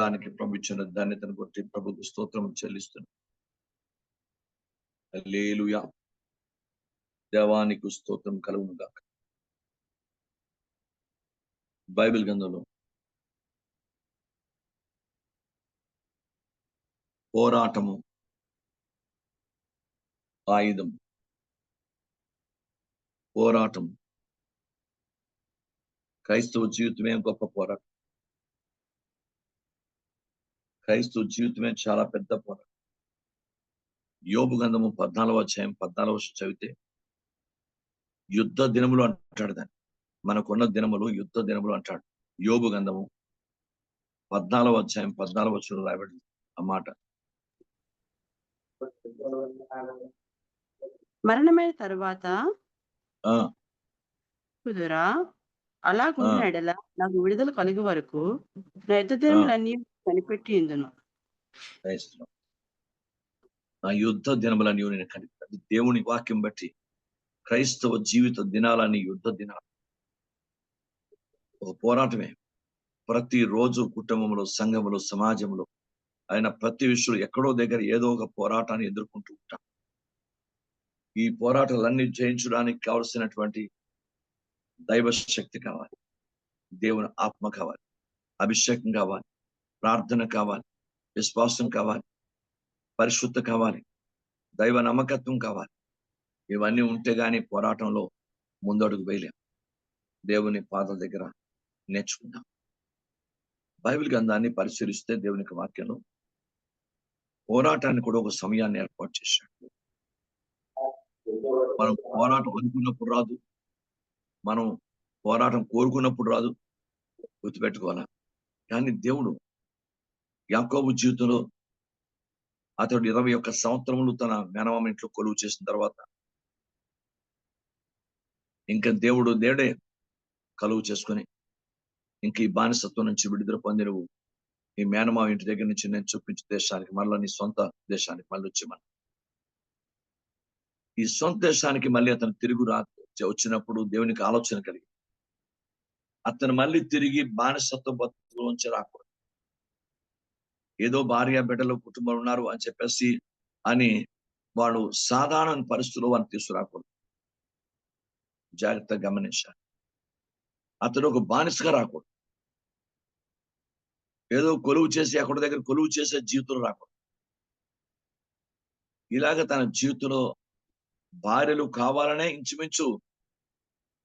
దానికి ప్రభు ఇచ్చిన ధన్యతను బట్టి ప్రభుకు స్తోత్రం చెల్లిస్తున్నాం. హల్లెలూయా. దేవానికి స్తోత్రం కలుగును గాక. బైబిల్ గ్రంథంలో పోరాటము ఆయుధం. పోరాటం క్రైస్తవ జీవితమే గొప్ప పోరాటం. క్రైస్తవ జీవితమే చాలా పెద్ద పోరాటం. యోబు గ్రంథము 14వ అధ్యాయం 14వ వచనం చదివితే యుద్ధ దినములు అంటాడు. దాన్ని మనకున్న దినములు యుద్ధ దినములు అంటాడు. యోబు గ్రంథము 14వ అధ్యాయం 14వ వచనంలో రాయబడింది ఆ మాట. మరణమైన తరువాత కుదురా అలాగుండిన ఎడల నాకు విడుదల కలిగే వరకు నా యుద్ధ దినములన్నీ కనిపెట్టి ఇందును. నా యుద్ధ దినములన్నీ నేను కనిపెట్టి, దేవుని వాక్యం బట్టి క్రైస్తవ జీవిత దినాలని యుద్ధ దినాలు. ఒక పోరాటమే. ప్రతి రోజు కుటుంబంలో, సంఘంలో, సమాజంలో ఆయన ప్రతి విషయంలో ఎక్కడో దగ్గర ఏదో ఒక పోరాటాన్ని ఎదుర్కొంటూ ఉంటాం. ఈ పోరాటాలన్నీ జయించడానికి కావలసినటువంటి దైవ శక్తి కావాలి, దేవుని ఆత్మ కావాలి, అభిషేకం కావాలి, ప్రార్థన కావాలి, విశ్వాసం కావాలి, పరిశుద్ధ కావాలి, దైవ నమ్మకత్వం కావాలి. ఇవన్నీ ఉంటే గానీ పోరాటంలో ముందడుగు వేయలేం. దేవుని పాదాల దగ్గర నేర్చుకుందాం. బైబిల్ గ్రంథాన్ని పరిశీలిస్తే దేవుని వాక్యంలో పోరాటాన్ని కూడా ఒక సమయాన్ని ఏర్పాటు చేశాడు. మనం పోరాటం అనుకున్నప్పుడు రాదు, మనం పోరాటం కోరుకున్నప్పుడు రాదు, గుర్తుపెట్టుకోవాలా. కానీ దేవుడు యాకోబు జీవితంలో అతడు 21 సంవత్సరములు తన మేనమామ ఇంట్లో కొలువు చేసిన తర్వాత ఇంకా దేవుడే కలువు చేసుకొని ఇంక ఈ బానిసత్వం నుంచి విడుదల పొంది నువ్వు ఈ మేనమామ ఇంటి దగ్గర నుంచి నేను చూపించే దేశానికి మళ్ళీ నీ సొంత దేశానికి మళ్ళీ వచ్చేమని, ఈ సొంత దేశానికి మళ్ళీ అతను తిరుగు వచ్చినప్పుడు దేవునికి ఆలోచన కలిగి అతను మళ్ళీ తిరిగి బానిసత్వ బతుకులోంచి రాకూడదు. ఏదో భార్య బిడ్డలు కుటుంబాలు ఉన్నారు అని చెప్పేసి అని వాళ్ళు సాధారణ పరిస్థితుల్లో వారిని తీసుకురాకూడదు. జాగ్రత్తగా గమనించాలి. అతను ఒక బానిసగా రాకూడదు. ఏదో కొలువు చేసి అక్కడి దగ్గర కొలువు చేసే జీవితంలో రాకూడదు. ఇలాగ తన జీవితంలో భార్యలు కావాలనే ఇంచుమించు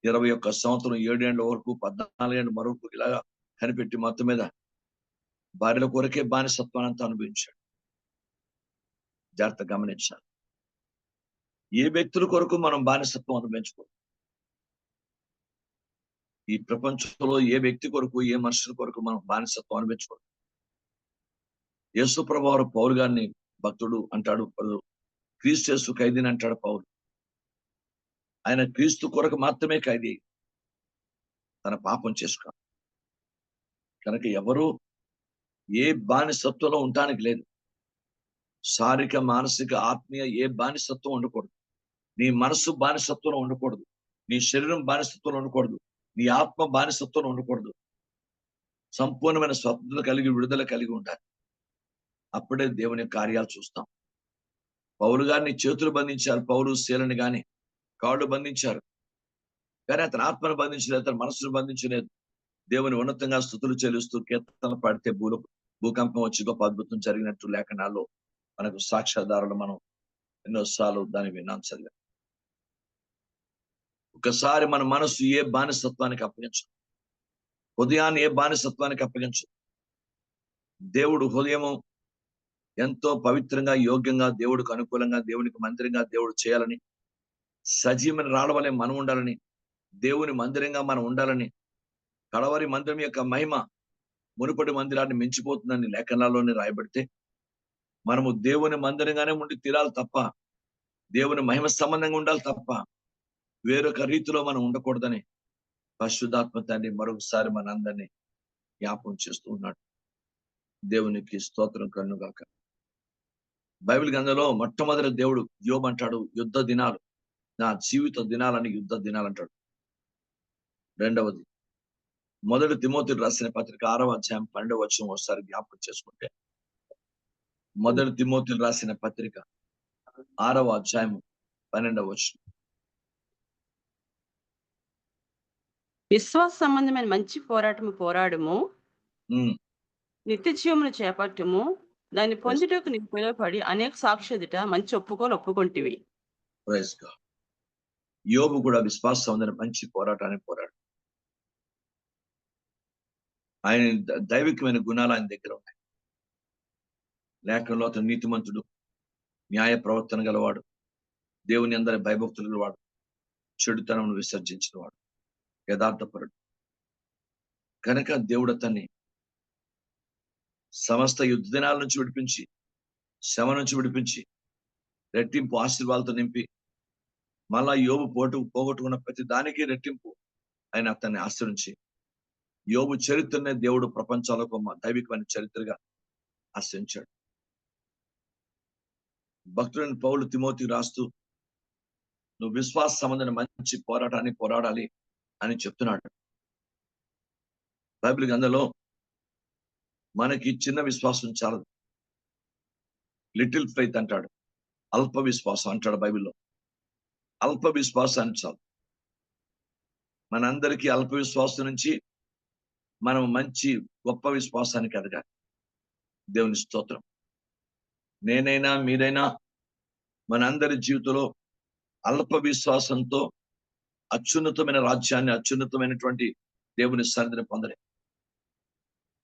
21 సంవత్సరం 7 ఏళ్ళ వరకు 14 ఏళ్ళ వరకు ఇలాగా కనిపెట్టి మొత్తం మీద భార్యల కొరకే బానిసత్వాన్ని అంతా అనుభవించాడు. జాగ్రత్త గమనించాలి. ఏ వ్యక్తుల కొరకు మనం బానిసత్వం అనుభవించుకోవాలి. ఈ ప్రపంచంలో ఏ వ్యక్తి కొరకు, ఏ మనుషుల కొరకు మనం బానిసత్వం అనుభవించుకోవాలి. యేసు ప్రభువారు పౌలు గారిని భక్తుడు అంటాడు, క్రీస్తు యేసు ఖైదీని అంటాడు పౌలు. ఆయన క్రీస్తు కొరకు మాత్రమే ఖైదీ, తన పాపం చేసుకో. కనుక ఎవరు ఏ బానిసత్వంలో ఉండటానికి లేదు. శారీరక, మానసిక, ఆత్మీయ ఏ బానిసత్వం ఉండకూడదు. నీ మనసు బానిసత్వంలో ఉండకూడదు. నీ శరీరం బానిసత్వంలో ఉండకూడదు. నీ ఆత్మ బానిసత్వంలో ఉండకూడదు. సంపూర్ణమైన స్వతంత్రత కలిగి విడుదల కలిగి ఉండాలి. అప్పుడే దేవుని కార్యాలు చూస్తాం. పౌలు గారిని చేతులు బంధించారు, పౌలు శీలని గాని కాళ్ళు బంధించారు, కానీ అతని ఆత్మను బంధించలేదు, అతని మనసును బంధించలేదు. దేవుని ఉన్నతంగా స్తుతులు చెల్లిస్తూ కీర్తనలు పాడితే భూకంపం వచ్చి గొప్ప అద్భుతం జరిగినట్టు లేఖనాల్లో మనకు సాక్ష్యాధారాలు మనం ఎన్నోసార్లు దాన్ని విన్నాం, చదివాం. ఒకసారి మన మనసు ఏ బానిసత్వానికి అప్పగించు, హృదయాన్ని ఏ బానిసత్వానికి అప్పగించు. దేవుడు హృదయము ఎంతో పవిత్రంగా, యోగ్యంగా, దేవుడికి అనుకూలంగా, దేవునికి మందిరంగా దేవుడు చేయాలని, సజీవమైన రాళ్ళవలే మనం ఉండాలని, దేవుని మందిరంగా మనం ఉండాలని, కడవరి మందిరం యొక్క మహిమ మునుపటి మందిరాన్ని మించిపోతుందని లేఖనాల్లోనే రాయబడితే మనము దేవుని మందిరంగానే ఉండి తీరాలి తప్ప, దేవుని మహిమ సంబంధంగా ఉండాలి తప్ప వేరొక రీతిలో మనం ఉండకూడదని పరిశుద్ధాత్మ తండ్రి మరొకసారి మన అందరినీ జ్ఞాపకం చేస్తూ ఉన్నాడు. దేవునికి స్తోత్రం కలుగుగాక. బైబిల్ గ్రంథంలో మొట్టమొదటి దేవుడు యోబు అంటాడు, యుద్ధ దినాలు, నా జీవిత దినాలని యుద్ధ దినాలు అంటాడు. రెండవది మొదటి తిమోతికి రాసిన పత్రిక 6వ అధ్యాయం 12వ వచనం ఒకసారి జ్ఞాపకం చేసుకుంటే, మొదటి తిమోతికి రాసిన పత్రిక 6వ అధ్యాయం 12వ వచనం. విశ్వాస సంబంధమైన మంచి పోరాటము పోరాడుము, ఉమ్, నిత్య జీవమును చేపట్టుము, దాన్ని praise పొందుటకు నీకు పిలువబడి అనేక సాక్షి ఎదుట మంచి ఒప్పుకొంటివి. praise God. యోబు కూడా విశ్వాస సంబంధమైన మంచి పోరాటాన్ని పోరాడు. ఆయన దైవికమైన గుణాలు ఆయన దగ్గర ఉన్నాయి. లేఖనంలో అతను నీతిమంతుడు, న్యాయ ప్రవర్తన గలవాడు, దేవుని అందరి భయభక్తులు గలవాడు, చెడుతనం విసర్జించిన వాడు, యథార్థపరుడు. కనుక దేవుడు అతన్ని సమస్త యుద్ధ దినాల నుంచి విడిపించి, శ్రమ నుంచి విడిపించి, రెట్టింపు ఆశీర్వాదాలతో నింపి, మళ్ళా యోబు పోగొట్టుకున్న ప్రతి దానికి రెట్టింపు ఆయన అతన్ని ఆశ్రయించి, యోబు చరిత్రనే దేవుడు ప్రపంచాలకు దైవికమైన చరిత్రగా ఆశ్రయించాడు. భక్తుడైన పౌలు తిమోతికి రాస్తూ, నువ్వు విశ్వాస సంబంధమైన మంచి పోరాటాన్ని పోరాడాలి అని చెప్తున్నాడు. బైబిల్ గ్రంథంలో మనకి చిన్న విశ్వాసం చాలదు, లిటిల్ ఫెయిత్ అంటాడు, అల్ప విశ్వాసం అంటాడు బైబిల్లో. అల్ప విశ్వాసాన్ని చాలు. మనందరికీ అల్ప విశ్వాసం నుంచి మనం మంచి గొప్ప విశ్వాసానికి ఎదగాలి. దేవుని స్తోత్రం. నేనైనా మీరైనా మనందరి జీవితంలో అల్ప విశ్వాసంతో అత్యున్నతమైన రాజ్యాన్ని, అత్యున్నతమైనటువంటి దేవుని సన్నిధిని పొందలే.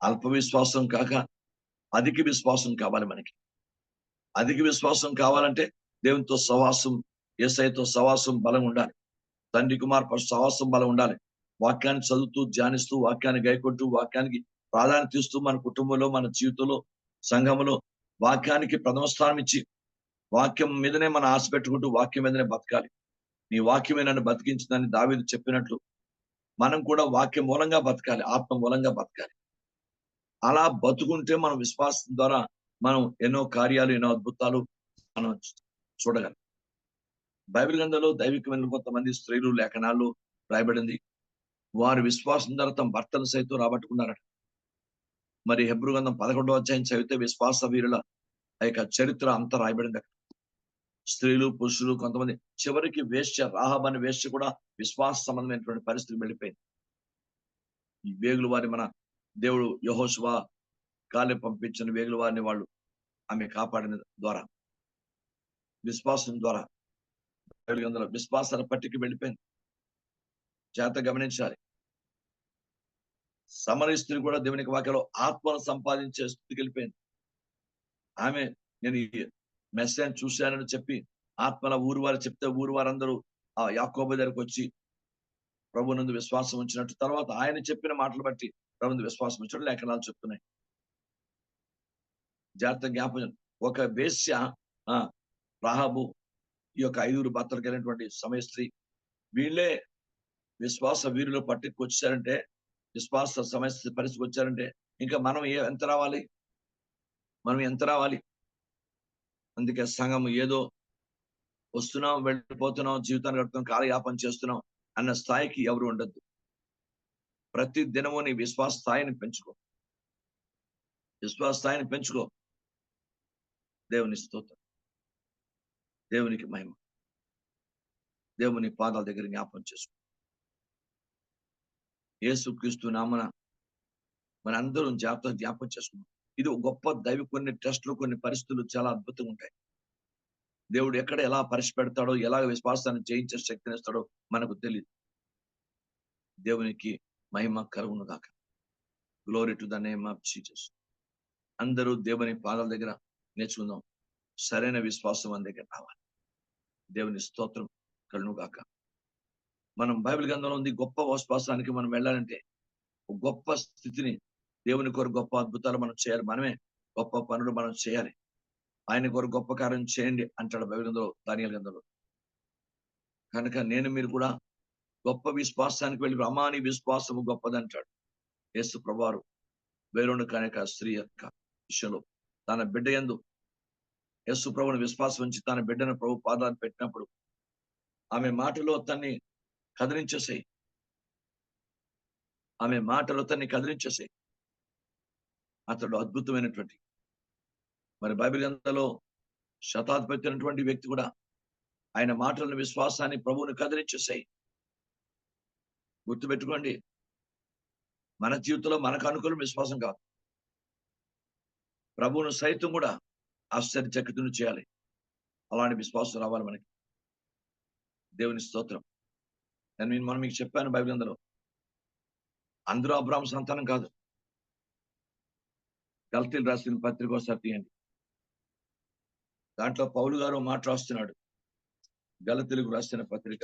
అల్ప విశ్వాసం కాక అధిక విశ్వాసం కావాలి మనకి. అధిక విశ్వాసం కావాలంటే దేవునితో సహవాసం, యేసయ్యతో సహవాసం బలం ఉండాలి. తండ్రి కుమార్ సహవాసం బలం ఉండాలి. వాక్యాన్ని చదువుతూ, ధ్యానిస్తూ, వాక్యాన్ని గైకొంటూ, వాక్యానికి ప్రాధాన్యత ఇస్తూ, మన కుటుంబంలో, మన జీవితంలో, సంఘంలో వాక్యానికి ప్రథమ స్థానం ఇచ్చి, వాక్యం మీదనే మనం ఆశ పెట్టుకుంటూ వాక్యం మీదనే బతకాలి. నీ వాక్యమే నన్ను బతికించిందని దావీదు చెప్పినట్లు మనం కూడా వాక్యం మూలంగా బతకాలి, ఆత్మ మూలంగా బతకాలి. అలా బతుకుంటే మనం విశ్వాసం ద్వారా మనం ఎన్నో కార్యాలు, ఎన్నో అద్భుతాలు మనం చూడగలం. బైబిల్ గ్రంథంలో దైవికమైన కొంతమంది స్త్రీలు లేఖనాల్లో రాయబడింది, వారి విశ్వాసం ద్వారా తమ భర్తను సైతం రాబట్టుకున్నారట. మరి హెబ్రీ గ్రంథం 11వ అధ్యాయం చదివితే విశ్వాస వీరుల ఆ యొక్క చరిత్ర అంతా రాయబడింది అక్కడ. స్త్రీలు, పురుషులు, కొంతమంది, చివరికి వేశ్య, రాహాబ్ అనే వేశ్య కూడా విశ్వాస సంబంధమైనటువంటి పరిస్థితి వెళ్ళిపోయింది. ఈ వేగుల వారి మన దేవుడు యెహోషువ కాలే పంపించిన వేగుల వారిని వాళ్ళు ఆమె కాపాడిన ద్వారా, విశ్వాసం ద్వారా విశ్వాసాల పట్టికి వెళ్ళిపోయింది. చేత గమనించాలి. సమరయ స్త్రీ కూడా దేవునికి వాక్యంలో ఆత్మను సంపాదించే స్థితికి వెళ్ళిపోయింది. ఆమె నేను ఈ మెసేజ్ చూశానని చెప్పి ఆత్మల ఊరు వారు చెప్తే ఊరు వారందరూ ఆ యాకోబు దగ్గరకు వచ్చి ప్రభు నందు విశ్వాసం ఉంచినట్టు, తర్వాత ఆయన చెప్పిన మాటలు బట్టి ప్రభు నందు విశ్వాసం ఉంచినట్టు లేఖనాలు చెప్తున్నాయి. జాగ్రత్త జ్ఞాపకం. ఒక వేశ్య రాహాబు, ఈ యొక్క 5 భర్తలు కలిగినటువంటి సమయ స్త్రీ, వీళ్ళే విశ్వాస వీరులు పట్టుకు వచ్చారంటే, విశ్వాస సమస్య పరిస్థితికి వచ్చారంటే ఇంకా మనం ఎంత రావాలి, మనం ఎంత రావాలి. అందుకే సంఘం ఏదో వస్తున్నాం, వెళ్ళిపోతున్నాం, జీవితాన్ని గడుపుతున్నాం, కాలయాపన చేస్తున్నాం అన్న స్థాయికి ఎవరు ఉండద్దు. ప్రతి దినము నీ విశ్వాస స్థాయిని పెంచుకో, విశ్వాస స్థాయిని పెంచుకో. దేవుని స్తోత్రం, దేవునికి మహిమ. దేవుని పాదాల దగ్గర జ్ఞాపకం చేసుకో. యేసుక్రీస్తు నామన మనందరం జాగ్రత్తగా జ్ఞాపకం చేసుకున్నాం. ఇది గొప్ప దైవ కొన్ని టెస్టులు, కొన్ని పరిస్థితులు చాలా అద్భుతంగా ఉంటాయి. దేవుడు ఎక్కడ ఎలా పరిశీపెడతాడో, ఎలా విశ్వాసాన్ని జయించే శక్తిని ఇస్తాడో మనకు తెలియదు. దేవునికి మహిమ కలుగును గాక. Glory to the name of Jesus. అందరూ దేవుని పాదాల దగ్గర నేర్చుకుందాం. సరైన విశ్వాసం మన దగ్గర రావాలి. దేవుని స్తోత్రం కలుగును గాక. మనం బైబిల్ గ్రంథంలో ఉంది, గొప్ప విశ్వాసానికి మనం వెళ్ళాలంటే గొప్ప స్థితిని, దేవుని కొరకు గొప్ప అద్భుతాలు మనం చేయాలి. మనమే గొప్ప పనులు మనం చేయాలి. ఆయన కొరకు గొప్ప కార్యం చేయండి అంటాడు బైబిల్ గ్రంథంలో, దానియేలు గ్రంథంలో. కనుక నేను మీరు కూడా గొప్ప విశ్వాసానికి వెళ్ళి, అమాని విశ్వాసము గొప్పదంటాడు యేసు ప్రభువారు. వేరొండు కనుక స్త్రీ యొక్క విషయంలో తన బిడ్డ యందు యేసు ప్రభువుని విశ్వాసం ఉంచి తన బిడ్డను ప్రభు పాదాలు పెట్టినప్పుడు ఆమె మాటలో తన్ని కదిలించేసాయి. ఆమె మాటలు అతన్ని కదిలించేసాయి. అతడు అద్భుతమైనటువంటి మరి బైబిల్ గ్రంథంలో శతాధిపతి అయినటువంటి వ్యక్తి కూడా ఆయన మాటలను విశ్వాసాన్ని ప్రభువుని కదిలించేసాయి. గుర్తుపెట్టుకోండి, మన జీవితంలో మనకు అనుకూలం విశ్వాసం కాదు, ప్రభువును సైతం కూడా ఆశ్చర్యచకితుని చేయాలి. అలాంటి విశ్వాసం రావాలి మనకి. దేవుని స్తోత్రం. నేను మనం మీకు చెప్పాను, బైబిల్ గ్రంథంలో అందరూ అబ్రాహాము సంతానం కాదు. గలతీయులు రాసిన పత్రిక ఒకసారి తీయండి. దాంట్లో పౌలు గారు మాట రాస్తున్నాడు. గలతీయులకు రాసిన పత్రిక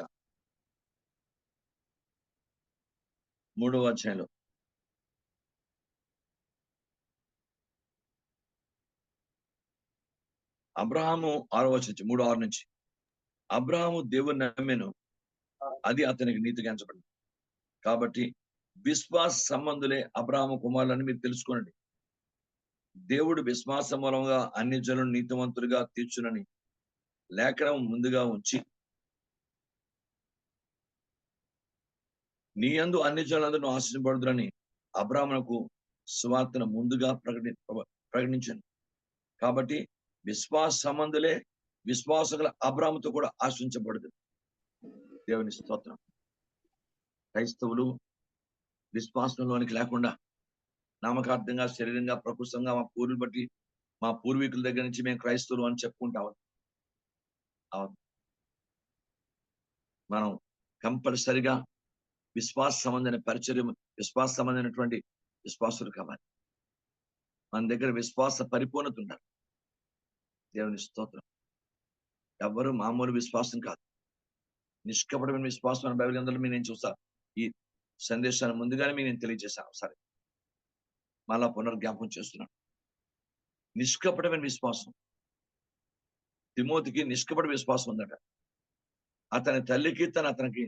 3వ అధ్యాయంలో అబ్రహాము 6వ వచనం 3:6 నుంచి, అబ్రహాము దేవుని నమ్మెను, అది అతనికి నీతిగా ఎంచబడింది. కాబట్టి విశ్వాస సంబంధులే అబ్రహాము కుమారులని మీరు తెలుసుకోండి. దేవుడు విశ్వాస మూలంగా అన్ని జనులను నీతివంతులుగా తీర్చునని లేఖనం ముందుగా ఉంచి, నీ యందు అన్ని జనులందరూ ఆశించబడుదురని అబ్రాహామునకు సువార్తను ముందుగా ప్రకటించాను. కాబట్టి విశ్వాస సంబంధులే విశ్వాసగల అబ్రాహాముతో కూడా ఆశించబడదు. దేవుని స్తోత్రం. క్రైస్తవులు విశ్వాసంలోనికి లేకుండా నామకార్థంగా, శరీరంగా, ప్రకృతంగా మా పూర్వీకుల దగ్గర నుంచి మేము క్రైస్తవులు అని చెప్పుకుంటాం. మనం కంపల్సరిగా విశ్వాస సంబంధమైన పరిచర్య, విశ్వాస సంబంధమైనటువంటి విశ్వాసులు కావాలి. మన దగ్గర విశ్వాస పరిపూర్ణత ఉండాలి. దేవుని స్తోత్రం. ఎవరు మామూలు విశ్వాసం కాదు, నిష్కపటమైన విశ్వాసం అని బైబిల్ గ్రంథంలో నేను చూస్తా. ఈ సందేశాన్ని ముందుగానే నేను తెలియజేశాను. సరే, మళ్ళా పునర్జ్ఞాపకం చేస్తున్నాను. నిష్కపటమైన విశ్వాసం. తిమోతికి నిష్కపట విశ్వాసం ఉందట. అతని తల్లికి అతనికి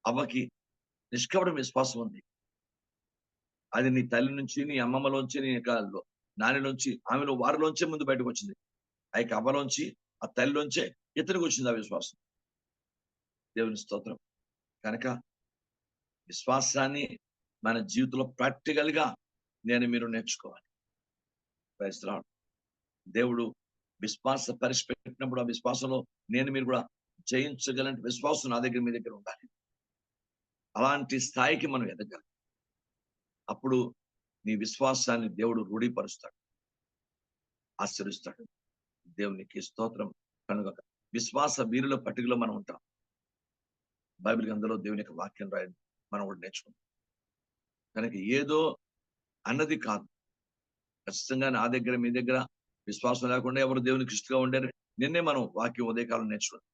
అవ్వకి నిష్కపట విశ్వాసం ఉంది. అది నీ తల్లి నుంచి, నీ అమ్మమ్మలోంచి, నీ నానిలోంచి, ఆమెలో వారిలోంచే ముందు బయటకు వచ్చింది. ఆ యొక్క అవ్వలోంచి, ఆ తల్లిలోంచే ఇతనికి వచ్చింది ఆ విశ్వాసం. దేవుని స్తోత్రం. కనుక విశ్వాసాన్ని మన జీవితంలో ప్రాక్టికల్ గా మీరు నేర్చుకోవాలి. క్రైస్తవుడు దేవుడు విశ్వాస పరీక్ష పెట్టినప్పుడు ఆ విశ్వాసంలో మీరు కూడా జయించగలంటే విశ్వాసం నా దగ్గర, మీ దగ్గర ఉండాలి. అలాంటి స్థాయికి మనం ఎదగాలి. అప్పుడు నీ విశ్వాసాన్ని దేవుడు రూఢీపరుస్తాడు, ఆశీర్వదిస్తాడు. దేవునికి స్తోత్రం. కనుక విశ్వాస వీరుల పట్టికలో మనం ఉంటాం. బైబిల్ గ్రంథంలో దేవుని యొక్క వాక్యం రాయండి, మనం కూడా నేర్చుకుంటాం. కనుక ఏదో అన్నది కాదు, ఖచ్చితంగా నా దగ్గర, మీ దగ్గర విశ్వాసం లేకుండా ఎవరు దేవునికి ఇష్టంగా ఉండారు. నిన్నే మనం వాక్యం ఉదయకాలం నేర్చుకుందాం.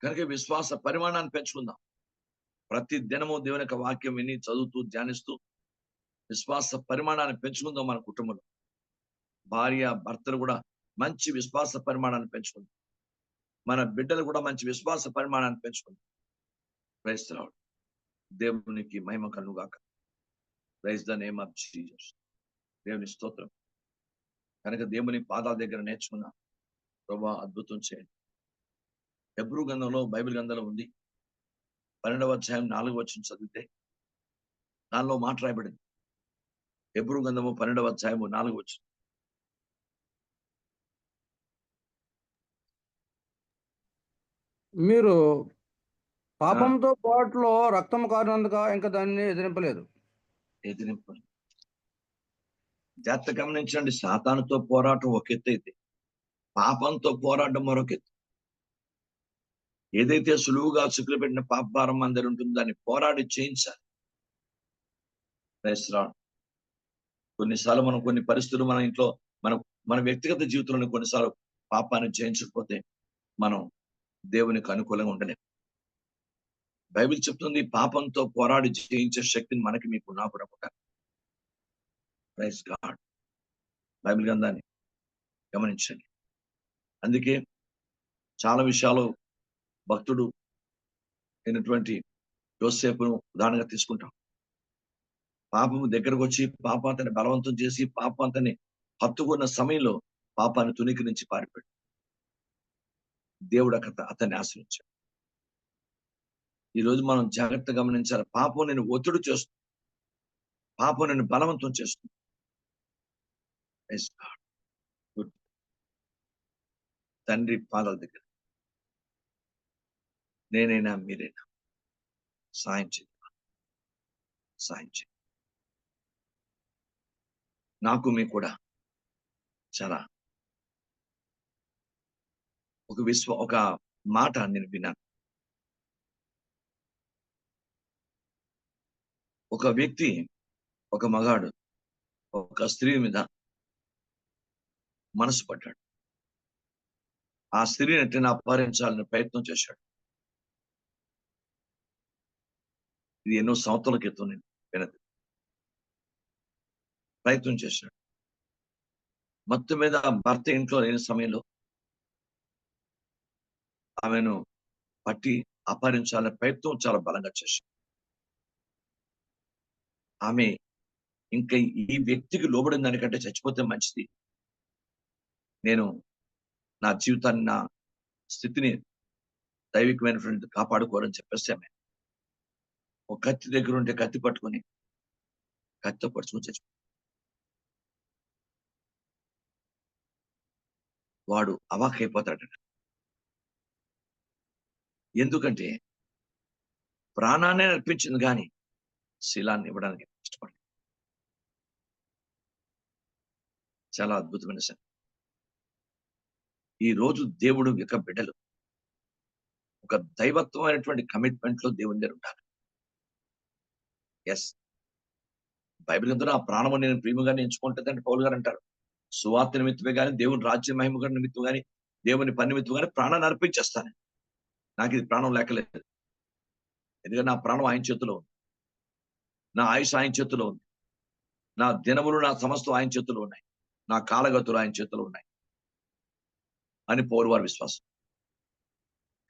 కనుక విశ్వాస పరిమాణాన్ని పెంచుకుందాం. ప్రతి దినము దేవుని యొక్క వాక్యం విని, చదువుతూ, ధ్యానిస్తూ విశ్వాస పరిమాణాన్ని పెంచుకుందాం. మన కుటుంబంలో భార్య భర్తలు కూడా మంచి విశ్వాస పరిమాణాన్ని పెంచుకుందాం. మన బిడ్డలు కూడా మంచి విశ్వాస పరిమాణాన్ని పెంచుకుందాం. Praise the lord. దేవునికి మహిమ కలుగుగాక. Praise the name of Jesus. దేవుని స్తోత్రం. కనుక దేవుని పాదాల దగ్గర నేర్చుకున్నా, ప్రభువా అద్భుతం చేయండి. హెబ్రూ గ్రంథంలో, బైబిల్ గ్రంథంలో ఉంది. 12వ అధ్యాయం 4వ వచనం చదివితే దానిలో మాట రాయబడింది. హెబ్రూ గ్రంథము 12వ అధ్యాయము 4వ వచనం. మీరు పాపంతో పాటులో రక్తము కారినందుక ఇంకా దాన్ని ఎదిరింపలేదు. జాగ్రత్త గమనించండి. సాతానుతో పోరాటం ఒక ఎత్తు అయితే, పాపంతో పోరాటం మరొక ఎత్తు. ఏదైతే సులువుగా చిక్కులు పెట్టిన పాప భారం అందరి ఉంటుందో దాన్ని పోరాడి చేయించాలి. కొన్నిసార్లు మనం కొన్ని పరిస్థితులు మన ఇంట్లో, మన వ్యక్తిగత జీవితంలో కొన్నిసార్లు పాపాన్ని జయించకపోతే మనం దేవునికి అనుకూలంగా ఉండలేం. బైబిల్ చెప్తుంది, పాపంతో పోరాడి జయించే శక్తిని మనకి, మీకు, నాకు కూడా పుట్టాలి. Praise God. బైబిల్ గ్రంథాన్ని గమనించండి. అందుకే చాలా విషయాలు భక్తుడు అయినటువంటి యోసేపును ఉదాహరణగా తీసుకుంటాం. పాపము దగ్గరకు వచ్చి పాపాంతాన్ని బలవంతం చేసి పాపాంతాన్ని హత్తుకున్న సమయంలో పాపాన్ని తునికి నుంచి పారిపోయాడు. దేవుడు అతన్ని ఆశ్రయించాడు. ఈ రోజు మనం జాగ్రత్తగా గమనించాలి. పాపం నేను ఒత్తిడి చేస్తుంది. పాపం నేను బలవంతం చేస్తుంది. Praise God. Good. తండ్రి పాదాల దగ్గర నేనైనా మీరైనా సాయం చేయండి. సాయం చేయండి. నాకు మీకు కూడా చాలా ఒక మాట నేను విన్నాను. ఒక వ్యక్తి, ఒక మగాడు ఒక స్త్రీ మీద మనసు పడ్డాడు. ఆ స్త్రీని ఎట్లా అపహరించాలని ప్రయత్నం చేశాడు. ఇది ఎన్నో సంవత్సరాల క్రితం నేను వినది. ప్రయత్నం చేశాడు. మొత్తం మీద భర్త ఇంట్లో లేని సమయంలో ఆమెను పట్టి అపహరించాలనే ప్రయత్నం చాలా బలంగా చేశాడు. ఆమె ఇంకా ఈ వ్యక్తికి లోబడిన దానికంటే చచ్చిపోతే మంచిది, నేను నా జీవితాన్ని, నా స్థితిని దైవికమైనటువంటి కాపాడుకోవాలని చెప్పేసి ఆమె ఒక కత్తి దగ్గర ఉంటే కత్తి పట్టుకొని కత్తితో పడుచుకొని చచ్చిపోయాడు. వాడు అవాక్కైపోతాడట. ఎందుకంటే ప్రాణాన్ని అర్పించింది కానీ శీలాన్ని ఇవ్వడానికి ఇష్టపడి. చాలా అద్భుతమైన సంగతి. ఈ రోజు దేవుడు యొక్క బిడ్డలు ఒక దైవత్వమైనటువంటి కమిట్మెంట్ లో దేవుని దగ్గర ఉంటారు. ఎస్, బైబిల్ గ్రంథంలో ఆ ప్రాణము నేను ప్రియముగా ఎంచుకుంటుందని పౌలు గారు అంటారు. సువార్త నిమిత్తమే కానీ, దేవుని రాజ్య మహిమ నిమిత్తం కానీ, దేవుని పని నిమిత్తం కానీ ప్రాణాన్ని అర్పించేస్తాను. నాకు ఇది ప్రాణం లేకలేదు. ఎందుకంటే నా ప్రాణం ఆయన చేతిలో ఉంది, నా ఆయుష్ ఆయన చేతిలో ఉంది, నా దినములు నా సమస్తం ఆయన చేతిలో ఉన్నాయి, నా కాలగతులు ఆయన చేతిలో ఉన్నాయి అని పౌరు వారి విశ్వాసం.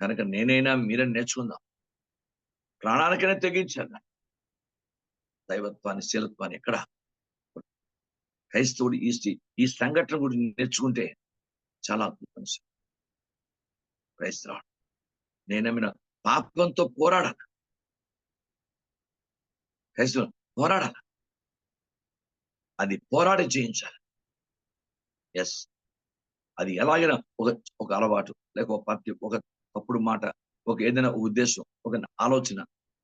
కనుక నేనైనా మీరని నేర్చుకుందాం. ప్రాణానికైనా తెగించాను. దైవత్వాన్ని, శీలత్వాన్ని ఎక్కడ క్రైస్తవుడు ఈ సంఘటన గురించి నేర్చుకుంటే చాలా అద్భుతం. క్రైస్తవుడు నేనమిన పాపంతో పోరాడాలి. క్రైస్తవుడు పోరాడాలి. అది పోరాడి జయించాలి. ఎస్, అది ఎలాగైనా ఒక అలవాటు, లేక ఒక పద్ధతి, ఒక తప్పుడు మాట, ఒక ఏదైనా ఉద్దేశం, ఒక ఆలోచన,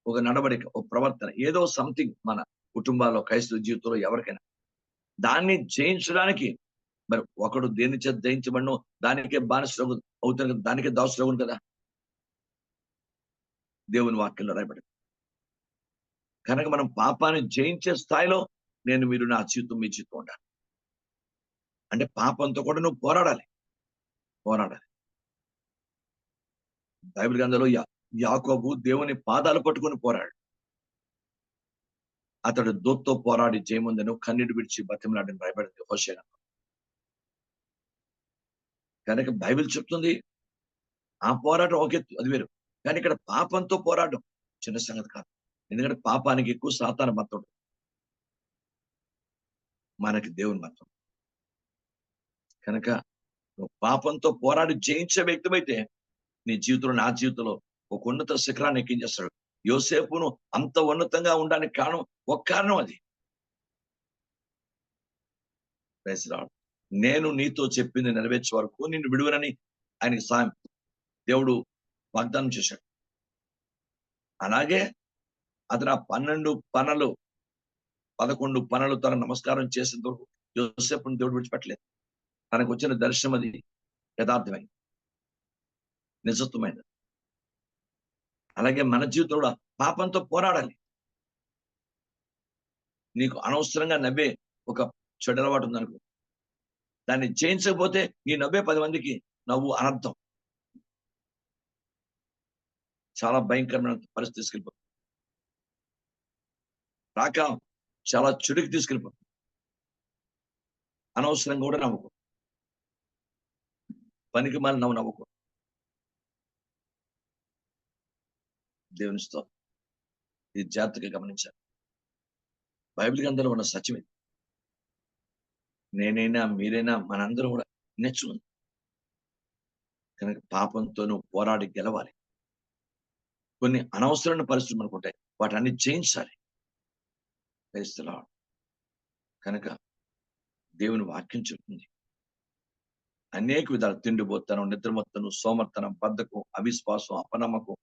ఒక నడవడిక, ఒక ప్రవర్తన, ఏదో సంథింగ్ మన కుటుంబాల్లో, క్రైస్తవ జీవితంలో ఎవరికైనా దాన్ని జయించడానికి మరి ఒకడు దేని చేత జయించబడినో దానికే బానిస అవుతాను కదా, దానికే దాసుడు కదా దేవుని వాక్యంలో రాయబడింది. కనుక మనం పాపాన్ని జయించే స్థాయిలో మీరు నా జీవితం, మీ జీవితం ఉండాలి. అంటే పాపంతో కూడా నువ్వు పోరాడాలి. బైబిల్ గ్రంథంలో యాకోబు దేవుని పాదాలు పట్టుకొని పోరాడు. అతడు దూతతో పోరాడి జయముందను కన్నీడు విడిచి బతిమలాడని రాయబడింది హోషేయ. కనుక బైబిల్ చెప్తుంది ఆ పోరాటం ఒకే, అది వేరు. కానీ ఇక్కడ పాపంతో పోరాటం చిన్న సంగతి కాదు. ఎందుకంటే పాపానికి ఎక్కువ సాతాను మతం, మనకి దేవుని మతం. కనుక నువ్వు పాపంతో పోరాడి జయించే వ్యక్తివైతే నీ జీవితంలో, నా జీవితంలో ఒక ఉన్నత శిఖరాన్ని ఎక్కించేస్తాడు. యోసేపును అంత ఉన్నతంగా ఉండడానికి కారణం, ఒక కారణం అది. నేను నీతో చెప్పింది నెరవేర్చే వరకు నిన్ను విడువనని ఆయనకి సాయం దేవుడు వాగ్దానం చేశాడు. అలాగే అతను ఆ 11 పనులు తన నమస్కారం చేసేంత వరకు యోసేపును దేవుడు విడిచిపెట్టలేదు. తనకు వచ్చిన దర్శనం అది యథార్థమైంది, నిజత్వమైనది. అలాగే మన జీవితంలో పాపంతో పోరాడాలి. నీకు అనవసరంగా నవ్వే ఒక చెడు అలవాటు ఉందనుకో, దాన్ని జయించకపోతే నీ నవ్వే 10 మందికి నవ్వు అనర్థం. చాలా భయంకరమైన పరిస్థితి తీసుకెళ్ళిపోతుంది. రాక చాలా చెడుకి తీసుకెళ్ళిపోతుంది. అనవసరంగా కూడా నవ్వుకో, పనికి మళ్ళీ నవ్వుకో. దేవునితో ఇది జాగ్రత్తగా గమనించాలి. బైబిల్ గ్రంథంలో ఉన్న సత్యం ఇది. నేనైనా మీరైనా మనందరం కూడా నేర్చుకుంది. కనుక పాపంతో నువ్వు పోరాడి గెలవాలి. కొన్ని అనవసరమైన పరిస్థితులు మనకు ఉంటాయి. వాటన్ని జయించాలి. Praise the Lord. కనుక దేవుని వాక్యం చెప్తుంది. అనేక విధాలు తిండిబోత్తనం, నిద్రమత్తనం, సోమర్తనం, బద్ధకం, అవిశ్వాసం, అపనమ్మకం,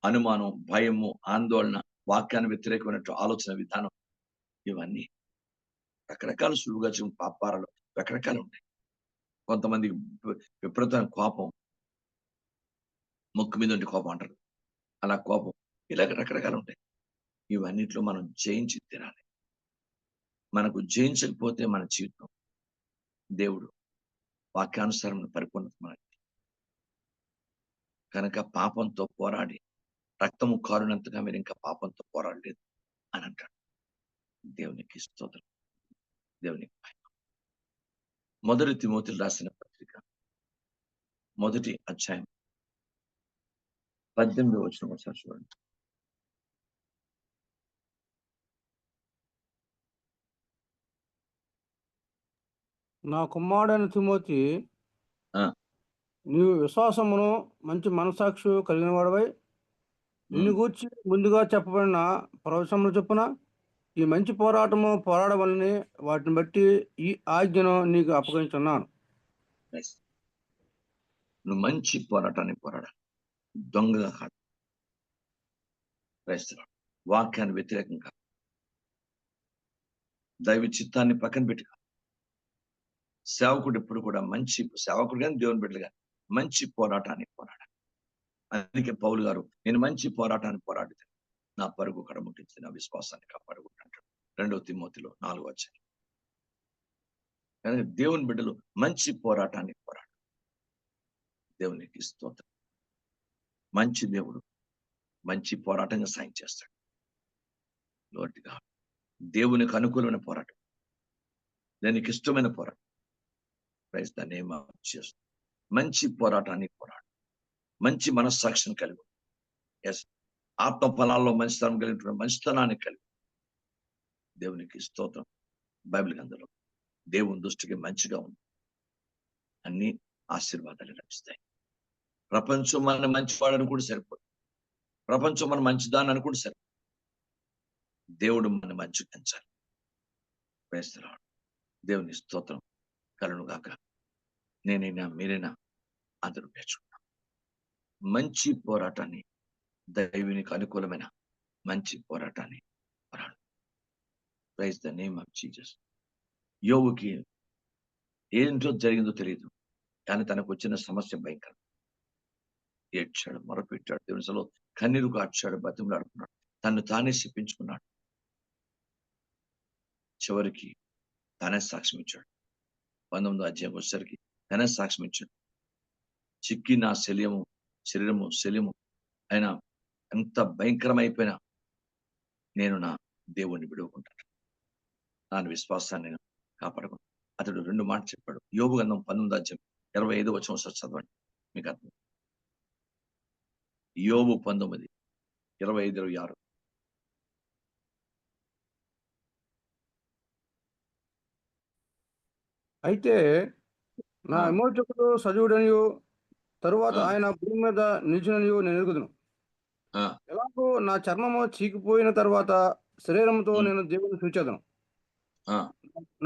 అనుమానం, భయము, ఆందోళన, వాక్యాన్ని వ్యతిరేకమైనట్టు ఆలోచన విధానం, ఇవన్నీ రకరకాల సులువుగా పాపారాలు రకరకాలు ఉంటాయి. కొంతమందికి విపరీతమైన కోపం, ముక్కు మీద ఉండి కోపం అంటారు, అలా కోపం, ఇలాగ రకరకాలు ఉంటాయి. ఇవన్నిట్లో మనం జయించి తినాలి. మనకు జయించకపోతే మన జీవితం దేవుడు వాక్యానుసారం పరిపూర్ణత మనకి. కనుక పాపంతో పోరాడి రక్తము కారునంతగా మీరు ఇంకా పాపంతో పోరాడలేదు అని అంటాడు. దేవునికి స్తోత్రం, దేవునికి మహిమ. మొదటి తిమోతికి రాసిన పత్రిక 1వ అధ్యాయం 18వ వచనం ఒకసారి చూడండి. నా కుమారుడైన తిమోతి, ఆ. నీవు విశ్వాసమును మంచి మనసాక్షి కలిగిన వాడవై నిన్ను గూర్చి ముందుగా చెప్పబడిన ప్రవచనములు చొప్పున ఈ మంచి పోరాటము పోరాడవలని వాటిని బట్టి ఈ ఆజ్ఞను నీకు అప్పగించున్నాను. నువ్వు మంచి పోరాటాన్ని పోరాడాలి, దొంగగా కాదు. క్రైస్తవుడు వాక్యాన్ని వ్యతిరేకంగా, దైవ చిత్తాన్ని పక్కన పెట్టి, సేవకుడు ఎప్పుడు కూడా మంచి సేవకుడు కానీ దేవుని బిడ్డలు కానీ మంచి పోరాటాన్ని పోరాడాలి. అందుకే పౌలు గారు, నేను మంచి పోరాటాన్ని పోరాడితే నా పరుగు కడముట్టించి నా విశ్వాసాన్ని కాపాడుకుంటాడు 2వ తిమోతిలో 4వ అధ్యాయం. కానీ దేవుని బిడ్డలు మంచి పోరాటాన్ని పోరాడు. దేవునికి స్తోత్రం. మంచి దేవుడు మంచి పోరాటంగా సాయం చేస్తాడు. లోటుగా దేవునికి అనుకూలమైన పోరాటం, దానికి ఇష్టమైన పోరాటం. Praise the name of Jesus. మంచి పోరాటాన్ని పోరాడు. మంచి మనస్సాక్షిని కలిగి, ఎస్, ఆత్మ ఫలాల్లో మంచితనం కలిగి మంచితనాన్ని కలిగి. దేవునికి స్తోత్రం. బైబిల్ గ్రంథంలో దేవుని దృష్టికి మంచిగా ఉంది, అన్ని ఆశీర్వాదాలు లభిస్తాయి. ప్రపంచం మన మంచివాడని కూడా సరిపోదు, ప్రపంచం మన మంచిదాన్ని అని కూడా సరిపోదు. దేవుడు మన మంచి పెంచాలి. వేస్తున్నాడు. దేవుని స్తోత్రం కలను గాక. నేనైనా మీరైనా అందరూ నేర్చుకున్నాం మంచి పోరాటాన్ని, దైవునికి అనుకూలమైన మంచి పోరాటాన్ని పోరాడు. Praise the name of Jesus. యోబుకి ఏంటో జరిగిందో తెలియదు, కానీ తనకు వచ్చిన సమస్య భయంకరం. ఏడ్చాడు, మొరపెట్టాడు, దేవునిలో కన్నీరు కార్చాడు, బతిమలాడుకున్నాడు, తను తానే శిప్పించుకున్నాడు. చివరికి తానే సాక్ష్యం ఇచ్చాడు. 19వ అధ్యాయం వచ్చేసరికి తానే సాక్ష్యం ఇచ్చాడు. చిక్కి నా శరీరము అయినా ఎంత భయంకరమైపోయినా నేను నా దేవుణ్ణి విడువకుంటాను, నా విశ్వాసాన్ని నేను కాపాడుకుంటాను. అతడు 2 మాటలు చెప్పాడు. యోబు గ్రంథం 19వ అధ్యాయం 25వ వచనం ఒకసారి చదవండి, మీకు అర్థం. యోబు 19:25-26. అయితే నా విమోచకుడు సజీవుడనియు తరువాత ఆయన భూమి మీద నిలిచిననియు నేను ఎరుగుదును. ఎలాగో నా చర్మము చీకిపోయిన తర్వాత శరీరంతో నేను దేవుని చూచెదను.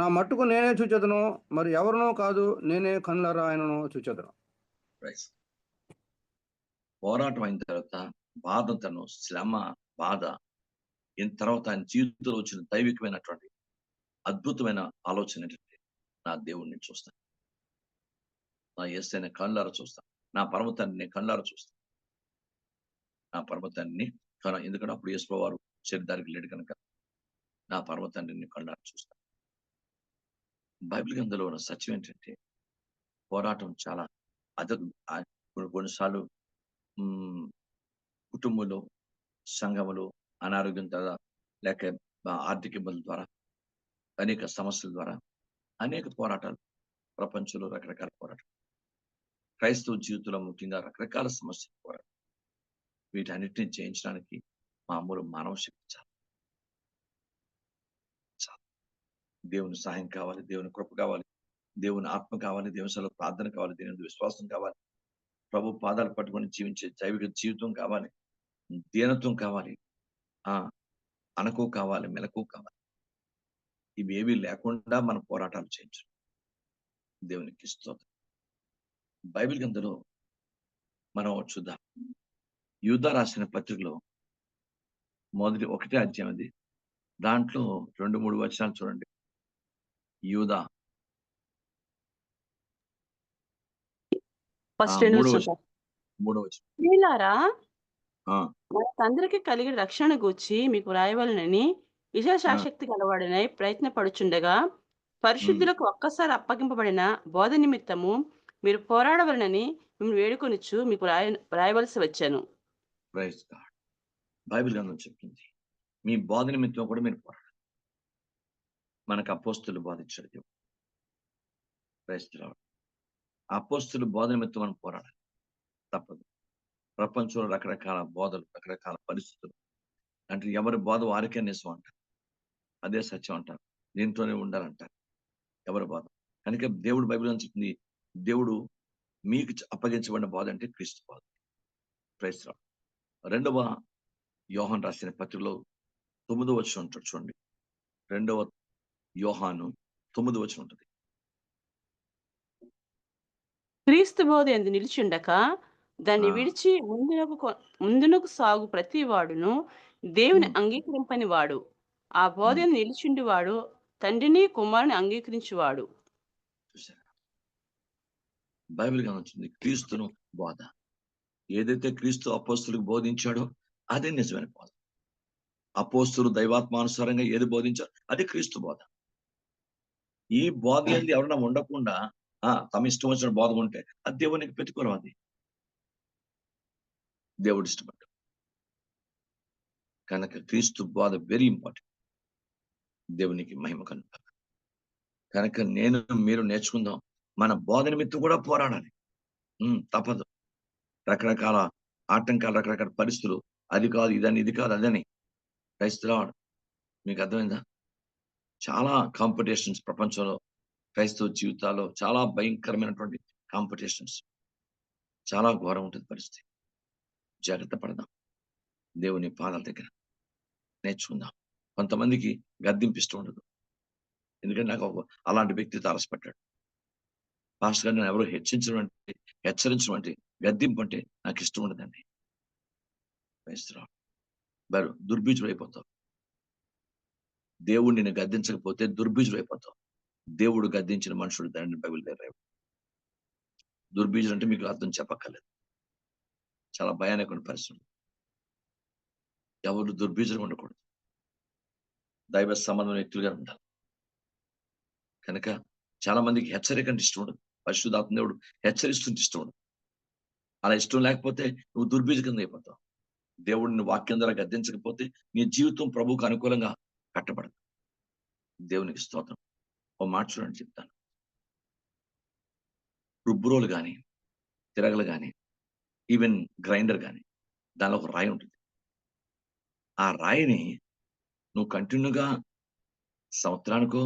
నా మట్టుకు నేనే చూచెదను, మరి ఎవరినో కాదు, నేనే కన్నులారా ఆయనను చూచెదను. పోరాటం అయిన తర్వాత బాధతను, శ్రమ, బాధ అయిన తర్వాత ఆయన జీవితంలో వచ్చిన దైవికమైనటువంటి అద్భుతమైన ఆలోచన ఏంటంటే, నా దేవుణ్ణి చూస్తాను, నా యేసయ్యని కళ్ళారా చూస్తాను, నా పరమతాన్ని కళ్ళారా చూస్తాను, నా పరమతాన్ని. ఎందుకంటే అప్పుడు యేసు వారు శరీరానికి లేడు కనుక నా పరమతాన్ని కళ్ళారా చూస్తాను. బైబిల్ గ్రంథంలో ఉన్న సత్యం ఏంటంటే, పోరాటం చాలా కొన్నిసార్లు కుటుంబంలో, సంఘములో అనారోగ్యం ద్వారా, లేక ఆర్థిక ఇబ్బందుల ద్వారా, అనేక సమస్యల ద్వారా అనేక పోరాటాలు, ప్రపంచంలో రకరకాల పోరాటాలు, క్రైస్తవ జీవితంలో ముఖ్యంగా రకరకాల సమస్యలు, పోరాటం. వీటన్నిటిని జయించడానికి మామూలు మానవ శక్తి చాలు. దేవుని సహాయం కావాలి, దేవుని కృప కావాలి, దేవుని ఆత్మ కావాలి, దేవుని సలో ప్రార్థన కావాలి, దేవుని విశ్వాసం కావాలి, ప్రభు పాదాలు పట్టుకొని జీవించే దైవిక జీవితం కావాలి. దీనత్వం కావాలి, ఆ అనకు కావాలి, మెలకు కావాలి. ఇవేవి లేకుండా మన పోరాటాలు చేయించు. దేవునికి స్తోత్రం. బైబిల్ గ్రంథంలో మనం చూద్దాం. యూదా రాసిన పత్రికలో మొదటి 1 అధ్యాయం అది. దాంట్లో 2, 3 వచనాలు చూడండి. యూదా ఫస్ట్ 2 మూడో వచనం. వచనం. మూడో వచనం. ప్రియులారా, ఆ, మనకందరికి కలిగిన రక్షణ గూర్చి మీకు వ్రాయవలెనని ఆ, విశేషాసక్తి గలవాడనై ప్రయత్నపడుచుండగా, ఉమ్, పరిశుద్ధులకు ఒక్కసారి అప్పగింపబడిన బోధ నిమిత్తము మీరు పోరాడవలెనని మిమ్మల్ని వేడుకొనుచు మీకు వ్రాయవలసి వచ్చాను. Praise God. బైబిల్ గ్రంథం చెప్తుంది, మీ బోధ నిమిత్తం కూడా మీరు పోరాడాలి. మనకు అపోస్తులు బోధించారు దేవుడు. Praise God. అపోస్తులు బోధ నిమిత్తం మనం పోరాడాలి, తప్పదు. ప్రపంచంలో రకరకాల బోధలు, రకరకాల పరిస్థితులు. అంటే ఎవరి బోధ వారికే నిజం అంటారు, అదే సత్యం అంటారు, దీంట్లోనే ఉండాలంటారు ఎవరి బోధ. కనుక దేవుడు బైబిల్ అని చెప్తుంది, దేవుడు మీకు అప్పగించబడిన బోధ అంటే క్రీస్తు బోధ. Praise Lord. 2వ యోహాను రాసిన పత్రికలో 9వ వచనం ఉంటుంది చూడండి. 2వ యోహాను 9వ వచనం ఉంటుంది. క్రీస్తు బోధ యందు నిలిచుండక దాన్ని ఆ, విడిచి ముందునకు సాగు ప్రతి వాడును దేవుని ఉమ్, అంగీకరింపని వాడు. ఆ బోధ ఉమ్, యందు నిలిచుండువాడు తండ్రిని కుమారుని అంగీకరించువాడు. చూసారా? బైబిల్ గమనించింది క్రీస్తును బోధ. ఏదైతే క్రీస్తు అపోస్తులకు బోధించాడో అదే నిజమైన బోధ. అపోస్తులు దైవాత్మానుసారంగా ఏది బోధించారో అది క్రీస్తు బోధ. ఈ బోధ ఏంది ఎవరైనా ఉండకుండా తమ ఇష్టం వచ్చిన బోధ ఉంటే అది దేవునికి ప్రతికూలం. అది దేవుడు ఇష్టపడ్డాడు. కనుక క్రీస్తు బోధ వెరీ ఇంపార్టెంట్. దేవునికి మహిమ కలుగును. కనుక నేను మీరు నేర్చుకుందాం. మన బోధ నిమిత్తం కూడా పోరాడాలి. తప్పదు. రకరకాల ఆటంకాలు, రకరకాల పరిస్థితులు, అది కాదు ఇదని, ఇది కాదు అదని. క్రైస్తవుడు మీకు అర్థమైందా? చాలా కాంపిటీషన్స్ ప్రపంచంలో, క్రైస్తవ జీవితాల్లో చాలా భయంకరమైనటువంటి కాంపిటీషన్స్. చాలా ఘోరం ఉంటుంది పరిస్థితి. జాగ్రత్త పడదాం. దేవుని పాదాల దగ్గర నేర్చుకుందాం. కొంతమందికి గద్దింపు ఇష్టం ఉండదు. ఎందుకంటే నాకు అలాంటి వ్యక్తి తారసపడ్డాడు. పాస్టర్ గారు నన్ను ఎవరో హెచ్చరించడం అంటే, గద్దింపు అంటే నాకు ఇష్టం ఉండదండి. మరి దుర్బీజుడు అయిపోతావు. దేవుడు నిన్ను గద్దించకపోతే దుర్బీజుడు అయిపోతావు. దేవుడు గద్దించిన మనుషుడు దాన్ని బైబిల్ దగ్గర. దుర్బీజుడు అంటే మీకు అర్థం చెప్పక్కర్లేదు. చాలా భయానకమైన పరిస్థితులు. ఎవరు దుర్బీజులు ఉండకూడదు. దైవ సంబంధం వ్యక్తులుగా ఉండాలి. కనుక చాలా మందికి హెచ్చరిక అంటే ఇష్టం ఉండదు. పరిశుద్ధాత్మ దేవుడు హెచ్చరిస్తుంటే ఇష్టం ఉండదు. అలా ఇష్టం లేకపోతే నువ్వు దుర్బీజ కింద అయిపోతావు. దేవుడిని వాక్యం ద్వారా గద్దించకపోతే నీ జీవితం ప్రభువుకు అనుకూలంగా కట్టబడదు. దేవునికి స్తోత్రం. ఓ మాట చూడండి చెప్తాను. రుబ్బురోలు కానీ, తిరగలు కానీ, ఈవెన్ గ్రైండర్ కానీ, దానిలో ఒక రాయి ఉంటుంది. ఆ రాయిని నువ్వు కంటిన్యూగా సంవత్సరానికో